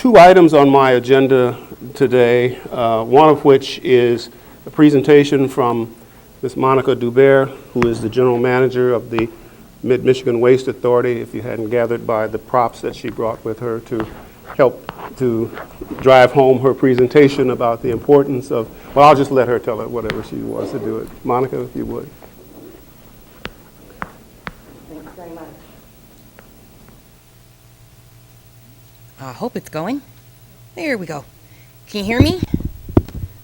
two items on my agenda today, one of which is a presentation from Ms. Monica Dubert, who is the general manager of the Mid-Michigan Waste Authority, if you hadn't gathered by the props that she brought with her to help to drive home her presentation about the importance of, well, I'll just let her tell it whatever she wants to do it. Monica, if you would. Thanks very much. I hope it's going. There we go. Can you hear me?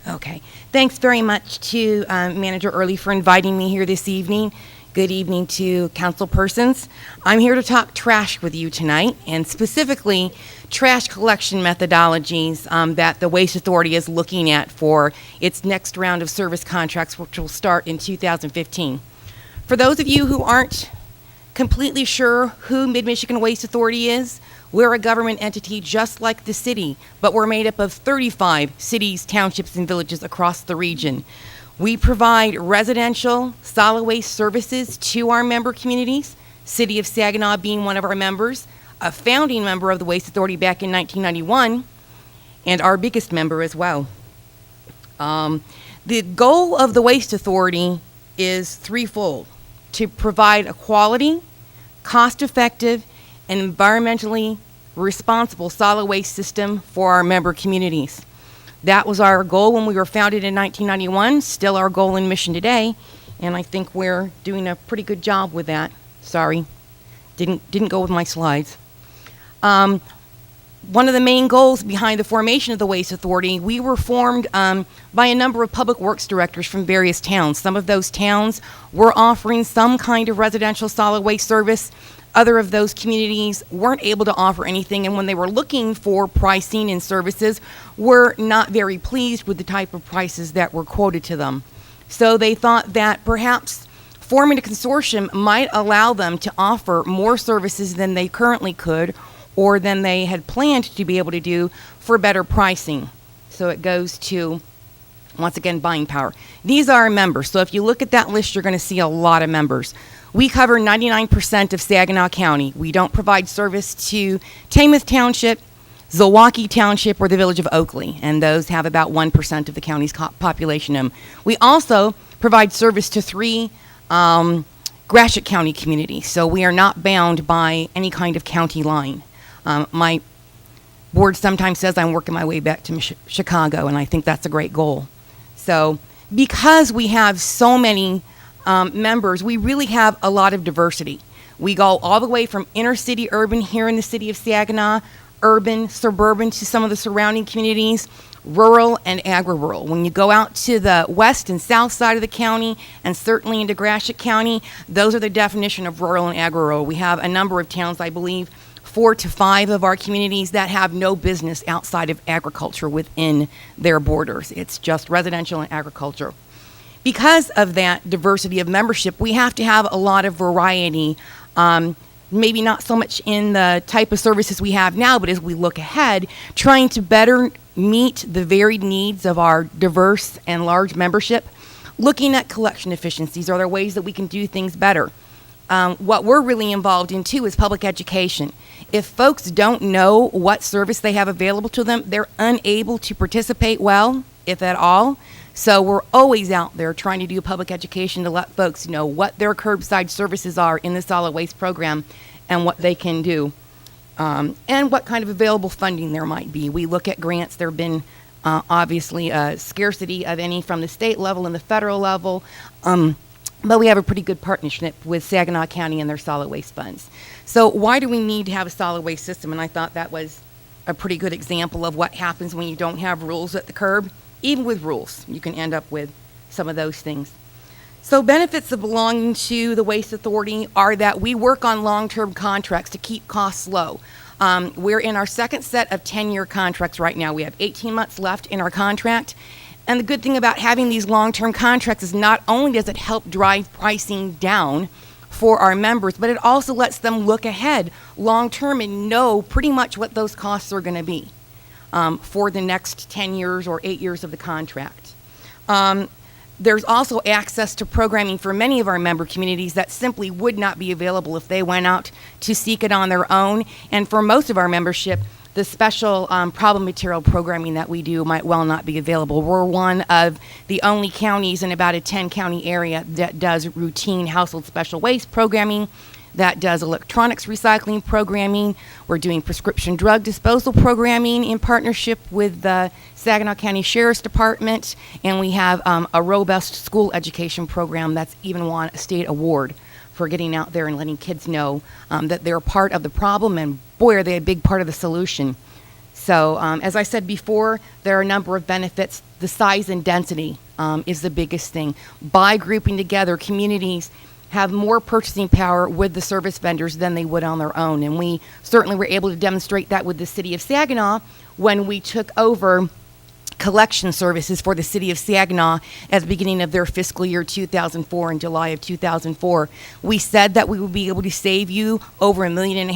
Okay. Thanks very much to Manager Earley for inviting me here this evening. Good evening to council persons. I'm here to talk trash with you tonight, and specifically trash collection methodologies that the Waste Authority is looking at for its next round of service contracts, which will start in 2015. For those of you who aren't completely sure who Mid-Michigan Waste Authority is, we're a government entity just like the city, but we're made up of 35 cities, townships, and villages across the region. We provide residential solid waste services to our member communities, City of Saginaw being one of our members, a founding member of the Waste Authority back in 1991, and our biggest member as well. The goal of the Waste Authority is threefold: to provide a quality, cost-effective, and environmentally responsible solid waste system for our member communities. That was our goal when we were founded in 1991, still our goal and mission today, and I think we're doing a pretty good job with that. Sorry, didn't go with my slides. One of the main goals behind the formation of the Waste Authority, we were formed by a number of public works directors from various towns. Some of those towns were offering some kind of residential solid waste service. Other of those communities weren't able to offer anything, and when they were looking for pricing and services, were not very pleased with the type of prices that were quoted to them. So they thought that perhaps forming a consortium might allow them to offer more services than they currently could, or than they had planned to be able to do for better pricing. So it goes to, once again, buying power. These are our members. So if you look at that list, you're going to see a lot of members. We cover 99% of Saginaw County. We don't provide service to Tamath Township, Zilwaukee Township, or the village of Oakley, and those have about 1% of the county's population. We also provide service to 3 Gratiot County communities, so we are not bound by any kind of county line. My board sometimes says I'm working my way back to Chicago, and I think that's a great goal. So because we have so many members, we really have a lot of diversity. We go all the way from inner city urban here in the city of Saginaw, urban, suburban to some of the surrounding communities, rural and agri-rural. When you go out to the west and south side of the county, and certainly into Gratiot County, those are the definition of rural and agri-rural. We have a number of towns, I believe, 4 to 5 of our communities that have no business outside of agriculture within their borders. It's just residential and agriculture. Because of that diversity of membership, we have to have a lot of variety, maybe not so much in the type of services we have now, but as we look ahead, trying to better meet the varied needs of our diverse and large membership, looking at collection efficiencies. Are there ways that we can do things better? What we're really involved in, too, is public education. If folks don't know what service they have available to them, they're unable to participate well, if at all. So we're always out there trying to do public education to let folks know what their curbside services are in the solid waste program and what they can do, and what kind of available funding there might be. We look at grants. There have been obviously a scarcity of any from the state level and the federal level, but we have a pretty good partnership with Saginaw County and their solid waste funds. So why do we need to have a solid waste system? And I thought that was a pretty good example of what happens when you don't have rules at the curb. Even with rules, you can end up with some of those things. So benefits of belonging to the Waste Authority are that we work on long-term contracts to keep costs low. We're in our second set of 10-year contracts right now. We have 18 months left in our contract. And the good thing about having these long-term contracts is not only does it help drive pricing down for our members, but it also lets them look ahead long-term and know pretty much what those costs are going to be for the next 10 years or 8 years of the contract. There's also access to programming for many of our member communities that simply would not be available if they went out to seek it on their own. And for most of our membership, the special problem material programming that we do might well not be available. We're one of the only counties in about a 10-county area that does routine household special waste programming, that does electronics recycling programming. We're doing prescription drug disposal programming in partnership with the Saginaw County Sheriff's Department, and we have a robust school education program that's even won a state award for getting out there and letting kids know that they're part of the problem, and boy, are they a big part of the solution. So as I said before, there are a number of benefits. The size and density is the biggest thing. By grouping together, communities have more purchasing power with the service vendors than they would on their own. And we certainly were able to demonstrate that with the city of Saginaw when we took over collection services for the city of Saginaw at the beginning of their fiscal year 2004 in July of 2004. We said that we would be able to save you over $1.5 million,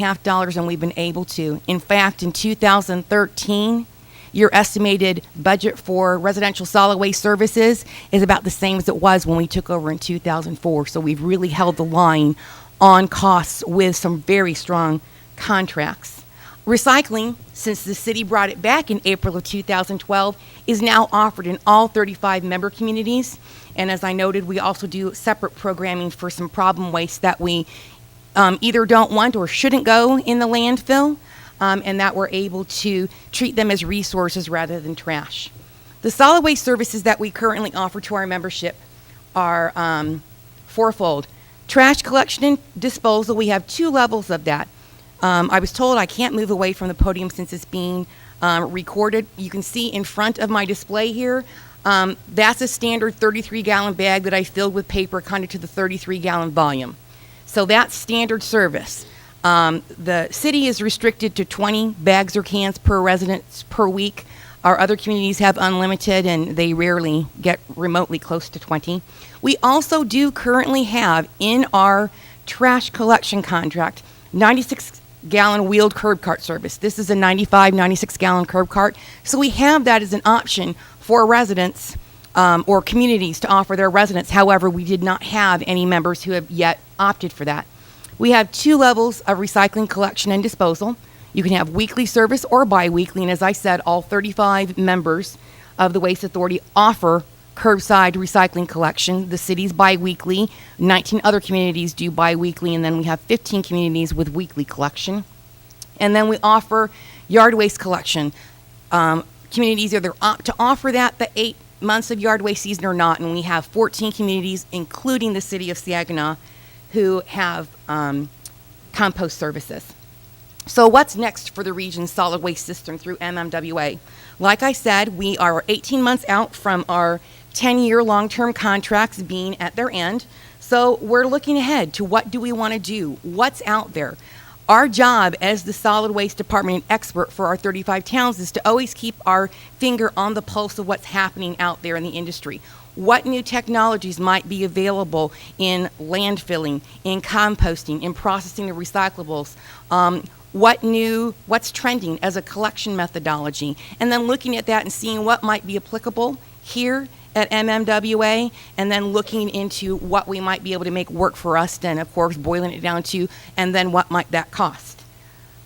and we've been able to. In fact, in 2013, your estimated budget for residential solid waste services is about the same as it was when we took over in 2004. So we've really held the line on costs with some very strong contracts. Recycling, since the city brought it back in April of 2012, is now offered in all 35 member communities. And as I noted, we also do separate programming for some problem waste that we either don't want or shouldn't go in the landfill, and that we're able to treat them as resources rather than trash. The solid waste services that we currently offer to our membership are fourfold. Trash collection and disposal, we have 2 levels of that. I was told I can't move away from the podium since it's being recorded. You can see in front of my display here, that's a standard 33-gallon bag that I filled with paper kind of to the 33-gallon volume. So that's standard service. The city is restricted to 20 bags or cans per resident per week. Our other communities have unlimited, and they rarely get remotely close to 20. We also do currently have in our trash collection contract 96-gallon wheeled curb cart service. This is a 96-gallon curb cart. So we have that as an option for residents or communities to offer their residents. However, we did not have any members who have yet opted for that. We have 2 levels of recycling collection and disposal. You can have weekly service or bi-weekly, and as I said, all 35 members of the Waste Authority offer curbside recycling collection. The city's bi-weekly, 19 other communities do bi-weekly, and then we have 15 communities with weekly collection. And then we offer yard waste collection. Communities either opt to offer that the 8 months of yard waste season or not, and we have 14 communities, including the city of Saginaw, who have compost services. So what's next for the region's solid waste system through MMWA? Like I said, we are 18 months out from our 10-year long-term contracts being at their end. So we're looking ahead to what do we want to do? What's out there? Our job as the solid waste department and expert for our 35 towns is to always keep our finger on the pulse of what's happening out there in the industry. What new technologies might be available in landfilling, in composting, in processing of recyclables? What's trending as a collection methodology? And then looking at that and seeing what might be applicable here at MMWA, and then looking into what we might be able to make work for us, and of course boiling it down to, and then what might that cost?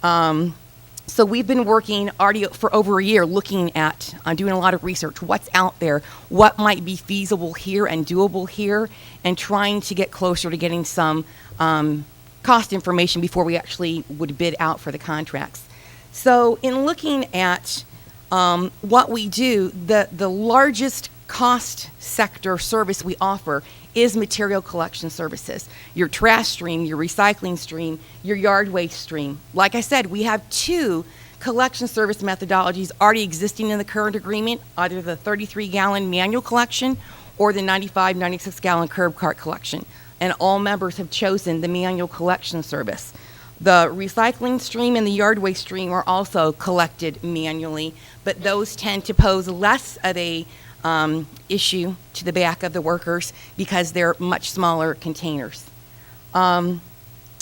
So we've been working already for over a year looking at doing a lot of research. What's out there? What might be feasible here and doable here? And trying to get closer to getting some cost information before we actually would bid out for the contracts. So in looking at what we do, the largest cost sector service we offer is material collection services. Your trash stream, your recycling stream, your yard waste stream. Like I said, we have 2 collection service methodologies already existing in the current agreement, either the 33-gallon manual collection or the 96-gallon curb cart collection. And all members have chosen the manual collection service. The recycling stream and the yard waste stream are also collected manually, but those tend to pose less of a issue to the back of the workers because they're much smaller containers.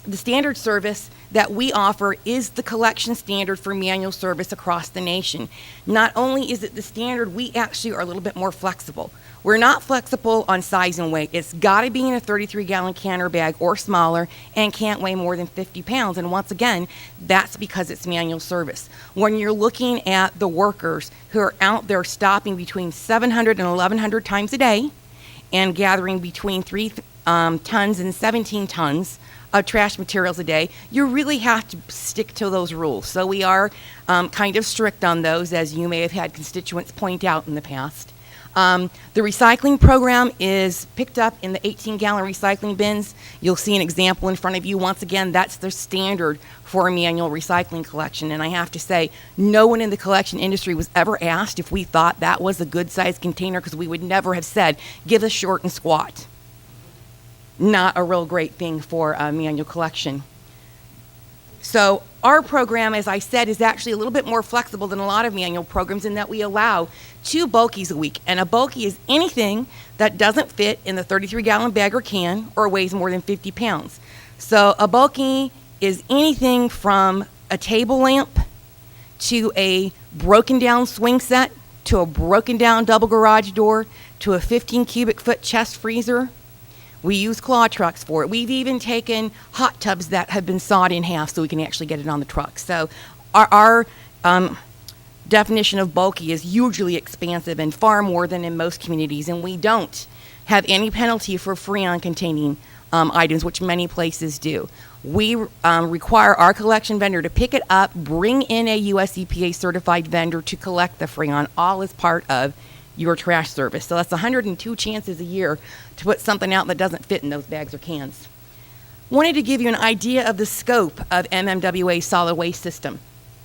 the standard service that we offer is the collection standard for manual service across the nation. Not only is it the standard, we actually are a little bit more flexible. We're not flexible on size and weight. It's got to be in a 33-gallon canner bag or smaller and can't weigh more than 50 pounds. And once again, that's because it's manual service. When you're looking at the workers who are out there stopping between 700 and 1,100 times a day and gathering between 3 tons and 17 tons of trash materials a day, you really have to stick to those rules. So we are kind of strict on those, as you may have had constituents point out in the past. The recycling program is picked up in the 18-gallon recycling bins. You'll see an example in front of you. Once again, that's the standard for a manual recycling collection. And I have to say, no one in the collection industry was ever asked if we thought that was a good-sized container, because we would never have said, give us short and squat. Not a real great thing for a manual collection. So our program, as I said, is actually a little bit more flexible than a lot of manual programs in that we allow 2 bulkies a week. And a bulky is anything that doesn't fit in the 33-gallon bag or can or weighs more than 50 pounds. So a bulky is anything from a table lamp to a broken down swing set to a broken down double garage door to a 15 cubic foot chest freezer. We use claw trucks for it. We've even taken hot tubs that have been sawed in half so we can actually get it on the truck. So our definition of bulky is hugely expansive and far more than in most communities, and we don't have any penalty for freon containing items, which many places do. We require our collection vendor to pick it up, bring in a US EPA certified vendor to collect the freon, all as part of your trash service. So that's 102 chances a year to put something out that doesn't fit in those bags or cans. Wanted to give you an idea of the scope of MMWA's solid waste system.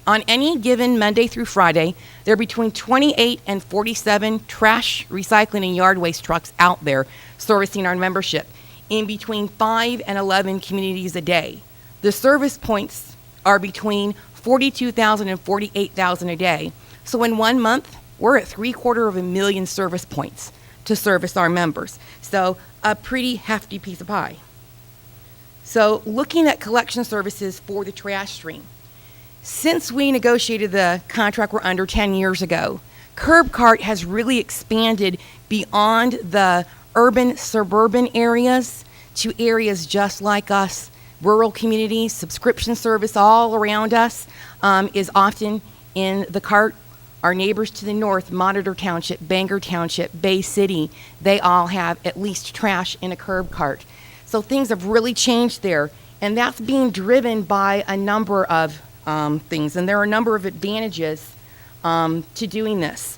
On any given Monday through Friday, there are between 28 and 47 trash, recycling, and yard waste trucks out there servicing our membership in between 5 and 11 communities a day. The service points are between 42,000 and 48,000 a day. So in 1 month, we're at 750,000 service points to service our members. So a pretty hefty piece of pie. So looking at collection services for the trash stream. Since we negotiated the contract we're under 10 years ago, Curbcart has really expanded beyond the urban, suburban areas to areas just like us, rural communities. Subscription service all around us is often in the cart. Our neighbors to the north, Monitor Township, Bangor Township, Bay City, they all have at least trash in a Curbcart. So things have really changed there, and that's being driven by a number of things, and there are a number of advantages to doing this.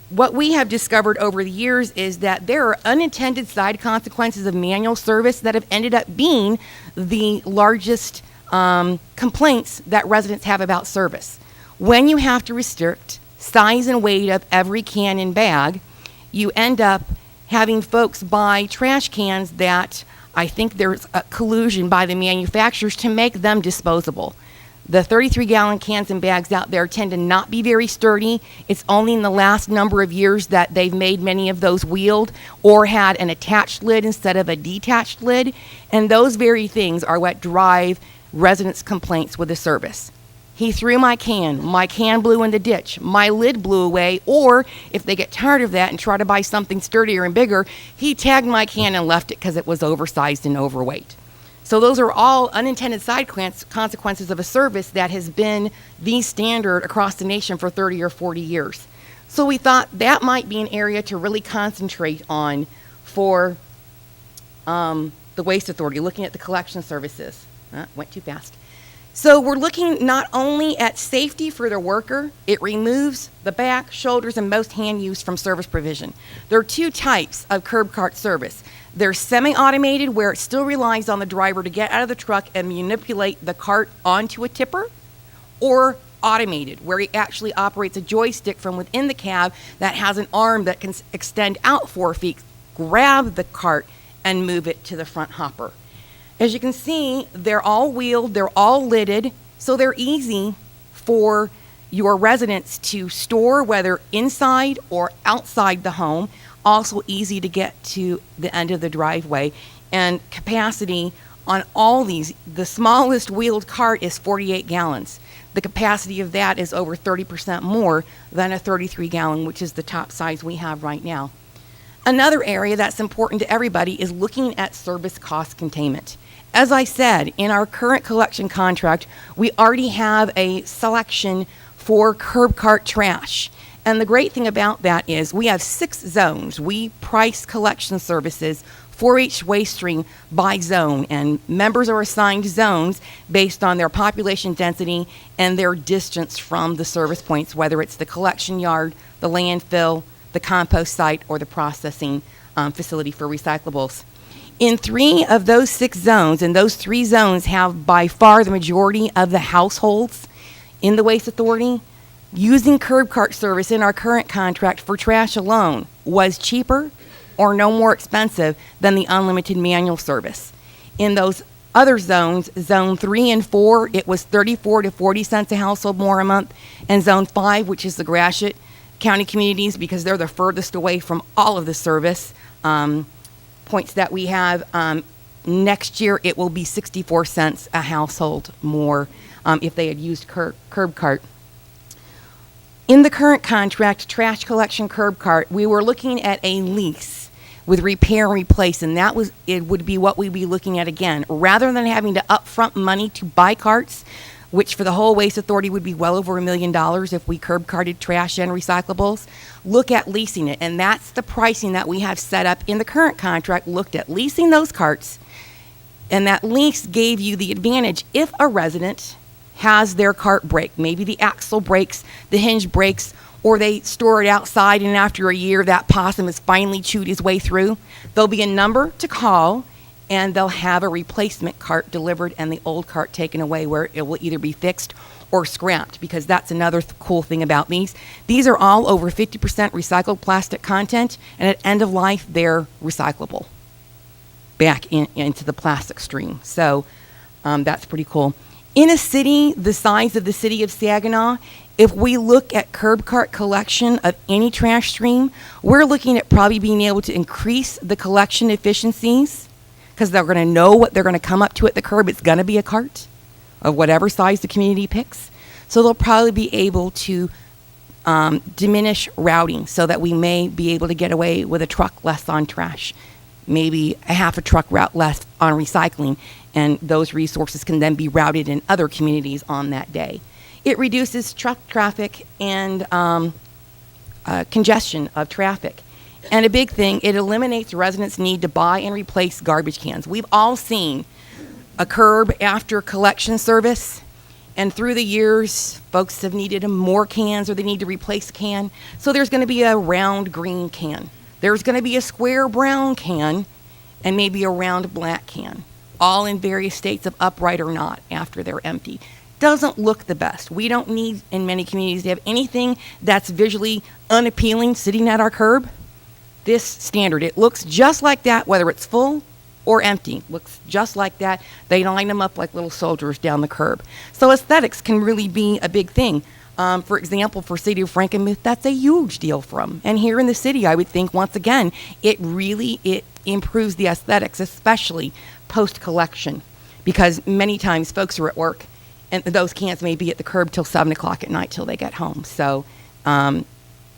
What we have discovered over the years is that there are unintended side consequences of manual service that have ended up being the largest complaints that residents have about service. When you have to restrict size and weight of every can and bag, you end up having folks buy trash cans that I think there's a collusion by the manufacturers to make them disposable. The 33-gallon cans and bags out there tend to not be very sturdy. It's only in the last number of years that they've made many of those wheeled or had an attached lid instead of a detached lid. And those very things are what drive residents' complaints with the service. He threw my can blew in the ditch, my lid blew away, or if they get tired of that and try to buy something sturdier and bigger, he tagged my can and left it because it was oversized and overweight. So those are all unintended side consequences of a service that has been the standard across the nation for 30 or 40 years. So we thought that might be an area to really concentrate on for the Waste Authority, looking at the collection services. Went too fast. So we're looking not only at safety for the worker, it removes the back, shoulders, and most hand use from service provision. There are 2 types of Curbcart service. There's semi-automated, where it still relies on the driver to get out of the truck and manipulate the cart onto a tipper, or automated, where he actually operates a joystick from within the cab that has an arm that can extend out 4 feet, grab the cart, and move it to the front hopper. As you can see, they're all wheeled, they're all lidded, so they're easy for your residents to store, whether inside or outside the home. Also easy to get to the end of the driveway, and capacity On all these, the smallest wheeled cart is 48 gallons. The capacity of that is over 30% more than a 33 gallon, which is the top size we have right now. Another area that's important to everybody is looking at service cost containment. As I said, in our current collection contract, we already have a selection for curb cart trash. And the great thing about that is we have 6 zones. We price collection services for each waste stream by zone, and members are assigned zones based on their population density and their distance from the service points, whether it's the collection yard, the landfill, the compost site, or the processing facility for recyclables. In 3 of those 6 zones, and those 3 zones have by far the majority of the households in the Waste Authority, using curb cart service in our current contract for trash alone was cheaper or no more expensive than the unlimited manual service. In those other zones, zone 3 and 4, it was 34 to 40 cents a household more a month, and zone 5, which is the Gratiot County communities, because they're the furthest away from all of the service points that we have, next year it will be 64 cents a household more if they had used curb cart. In the current contract, trash collection curb cart, we were looking at a lease with repair and replace, and it would be what we'd be looking at again. Rather than having to upfront money to buy carts, which for the whole Waste Authority would be well over $1 million if we curb carted trash and recyclables, look at leasing it. And that's the pricing that we have set up in the current contract, looked at leasing those carts, and that lease gave you the advantage if a resident has their cart break, maybe the axle breaks, the hinge breaks, or they store it outside and after a year that possum has finally chewed his way through, there'll be a number to call and they'll have a replacement cart delivered and the old cart taken away, where it will either be fixed or scrapped, because that's another cool thing about these. These are all over 50% recycled plastic content, and at end of life they're recyclable back into the plastic stream. So that's pretty cool. In a city the size of the city of Saginaw, if we look at curb cart collection of any trash stream, we're looking at probably being able to increase the collection efficiencies, because they're going to know what they're going to come up to at the curb. It's going to be a cart of whatever size the community picks. So they'll probably be able to diminish routing so that we may be able to get away with a truck less on trash, maybe a half a truck route less on recycling, and those resources can then be routed in other communities on that day. It reduces truck traffic and congestion of traffic. And a big thing, it eliminates residents' need to buy and replace garbage cans. We've all seen a curb after collection service, and through the years, folks have needed more cans, or they need to replace a can. So there's going to be a round green can. There's going to be a square brown can, and maybe a round black can, all in various states of upright or not after they're empty. Doesn't look the best. We don't need, in many communities, to have anything that's visually unappealing sitting at our curb. This standard, it looks just like that, whether it's full or empty. Looks just like that. They line them up like little soldiers down the curb. So aesthetics can really be a big thing. For example, for City of Frankenmuth, that's a huge deal for them. And here in the city, I would think, once again, it improves the aesthetics, especially post-collection, because many times folks are at work and those cans may be at the curb till 7 o'clock at night till they get home. So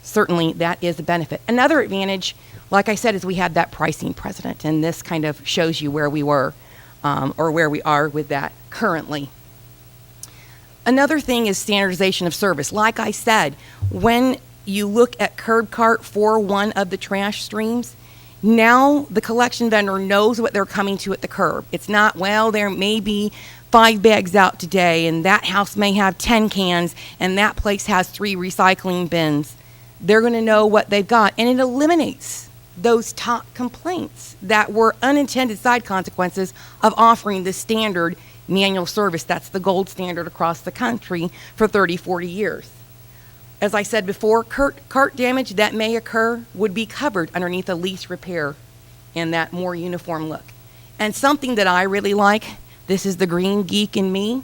certainly that is a benefit. Another advantage, like I said, is we had that pricing precedent, and this kind of shows you where we were or where we are with that currently. Another thing is standardization of service. Like I said, when you look at curb cart for one of the trash streams, now the collection vendor knows what they're coming to at the curb. It's not, well, there may be 5 bags out today, and that house may have 10 cans, and that place has 3 recycling bins. They're going to know what they've got, and it eliminates those top complaints that were unintended side consequences of offering the standard manual service. That's the gold standard across the country for 30, 40 years. As I said before, cart damage that may occur would be covered underneath a lease repair in that more uniform look. And something that I really like, this is the green geek in me,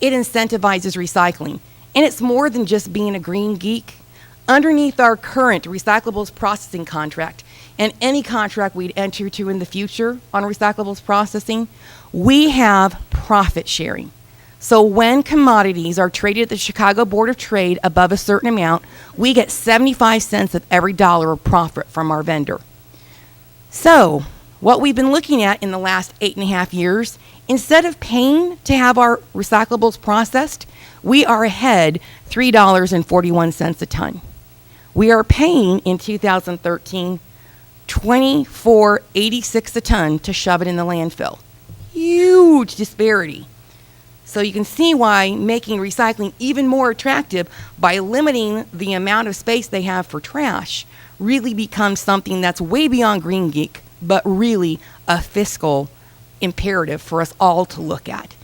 it incentivizes recycling. And it's more than just being a green geek. Underneath our current recyclables processing contract, and any contract we'd enter to in the future on recyclables processing, we have profit sharing. So when commodities are traded at the Chicago Board of Trade above a certain amount, we get 75 cents of every dollar of profit from our vendor. So what we've been looking at in the last 8.5 years, instead of paying to have our recyclables processed, we are ahead $3.41 a ton. We are paying in 2013 $24.86 a ton to shove it in the landfill. Huge disparity. So you can see why making recycling even more attractive by limiting the amount of space they have for trash really becomes something that's way beyond Green Geek, but really a fiscal imperative for us all to look at.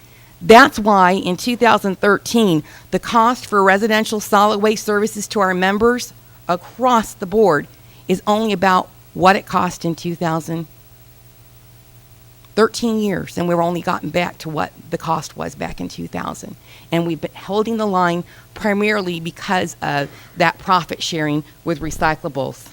That's why in 2013, the cost for residential solid waste services to our members across the board is only about what it cost in 2013 years, and we've only gotten back to what the cost was back in 2000. And we've been holding the line primarily because of that profit sharing with recyclables.